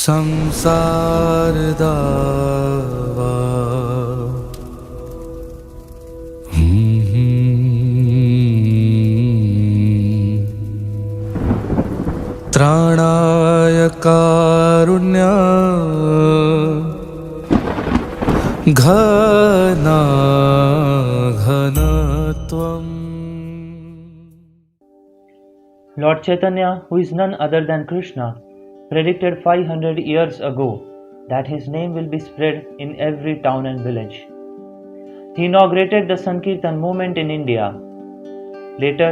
संसार दावा त्राणाय कारुण्य घना घनत्वम्. Lord Chaitanya, who is none other than Krishna, predicted 500 years ago that his name will be spread in every town and village. He inaugurated the Sankirtan movement in India. Later,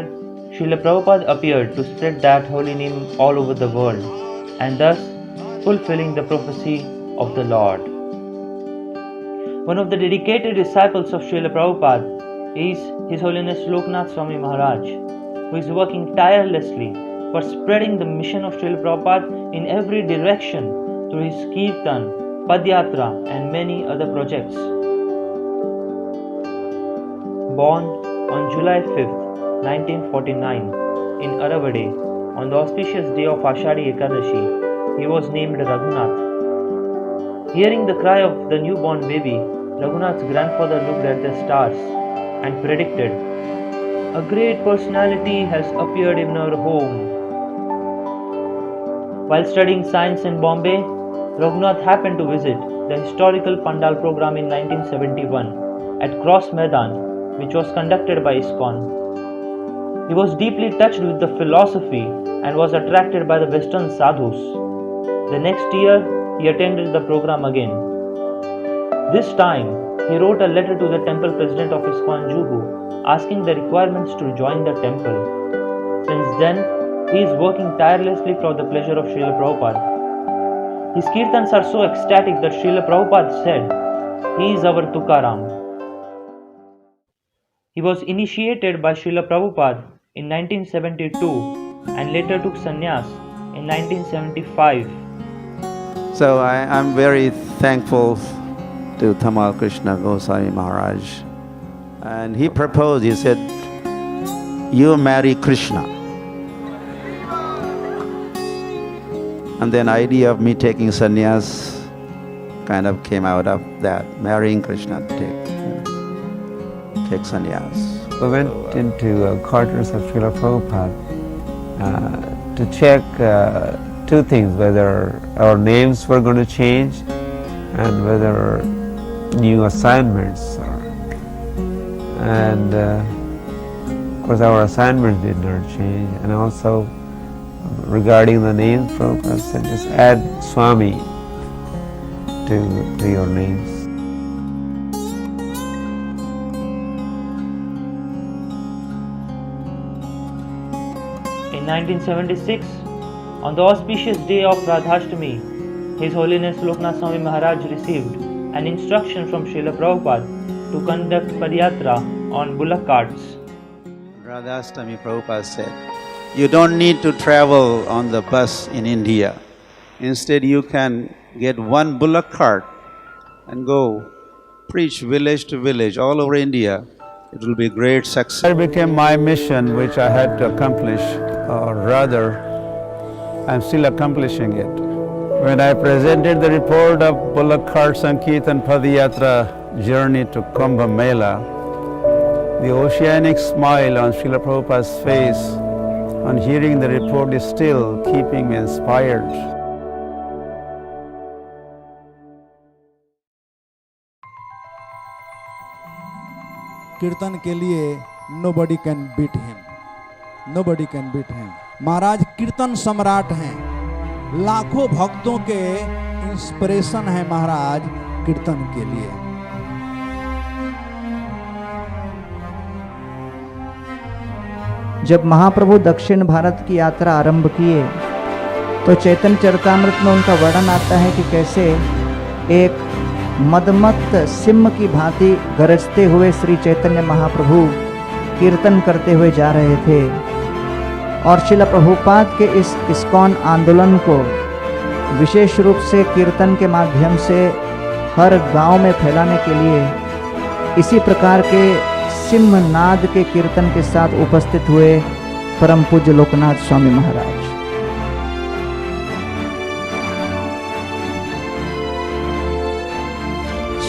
Srila Prabhupada appeared to spread that holy name all over the world and thus fulfilling the prophecy of the Lord. One of the dedicated disciples of Srila Prabhupada is His Holiness Loknath Swami Maharaj, who is working tirelessly for spreading the mission of Srila Prabhupada in every direction through his Kirtan, Padyatra and many other projects. Born on July 5th, 1949 in Aravade on the auspicious day of Ashadi Ekadashi, he was named Raghunath. Hearing the cry of the newborn baby, Raghunath's grandfather looked at the stars and predicted, "A great personality has appeared in our home." While studying science in Bombay, Raghunath happened to visit the historical Pandal program in 1971 at Cross Maidan, which was conducted by ISKCON. He was deeply touched with the philosophy and was attracted by the Western sadhus. The next year, he attended the program again. This time, he wrote a letter to the temple president of ISKCON Juhu asking the requirements to join the temple. Since then, he is working tirelessly for the pleasure of Srila Prabhupada. His kirtans are so ecstatic that Srila Prabhupada said, "He is our Tukaram." He was initiated by Srila Prabhupada in 1972 and later took sannyas in 1975. So I'm very thankful to Tamal Krishna Goswami Maharaj. And he proposed, he said, "You marry Krishna." And then idea of me taking sannyas kind of came out of that, marrying Krishna to take sannyas. We went into quarters of Srila Prabhupada to check two things, whether our names were going to change and whether new assignments are. And of course our assignments did not change, and also regarding the names, Prabhupada said, just add Swami to your names. In 1976, on the auspicious day of Radhashtami, His Holiness Loknath Swami Maharaj received an instruction from Srila Prabhupada to conduct Padyatra on bullock carts. Radhashtami, Prabhupada said, "You don't need to travel on the bus in India. Instead, you can get one bullock cart and go preach village to village all over India. It will be a great success." It became my mission, which I had to accomplish, or rather, I'm still accomplishing it. When I presented the report of bullock cart Sankirtan Padyatra journey to Kumbh Mela, the oceanic smile on Srila Prabhupada's face on hearing the report is still keeping me inspired. कीर्तन के लिए nobody can beat him. Nobody can beat him. महाराज कीर्तन सम्राट हैं, लाखों भक्तों के inspiration है महाराज कीर्तन के लिए। जब महाप्रभु दक्षिण भारत की यात्रा आरंभ किए तो चैतन्य चरितामृत में उनका वर्णन आता है कि कैसे एक मदमत्त सिंह की भांति गरजते हुए श्री चैतन्य महाप्रभु कीर्तन करते हुए जा रहे थे और श्रील प्रभुपाद के इस इस्कॉन आंदोलन को विशेष रूप से कीर्तन के माध्यम से हर गांव में फैलाने के लिए इसी प्रकार के सिंहनाद के कीर्तन के साथ उपस्थित हुए परम पूज्य Loknath Swami Maharaj.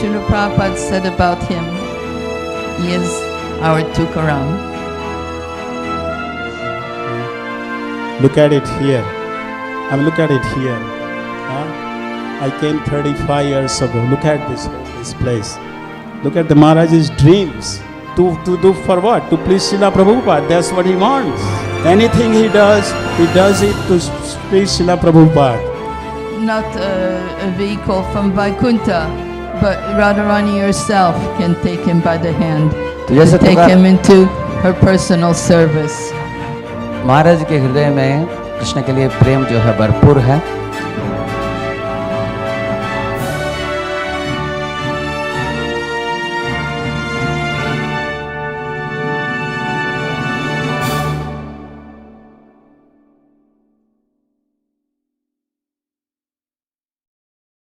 Srila Prabhupada said about him, he is our Tukaram. Look at it here. Look at it here. I came 35 years ago. Look at this place. Look at the Maharaj's dreams. To do for what? To please Srila Prabhupada. That's what he wants. Anything he does it to please Srila Prabhupada. Not a vehicle from Vaikuntha, but Radharani herself can take him by the hand तो जैसे to take him into her personal service. महाराज के हृदय में कृष्ण के लिए प्रेम जो है भरपूर है,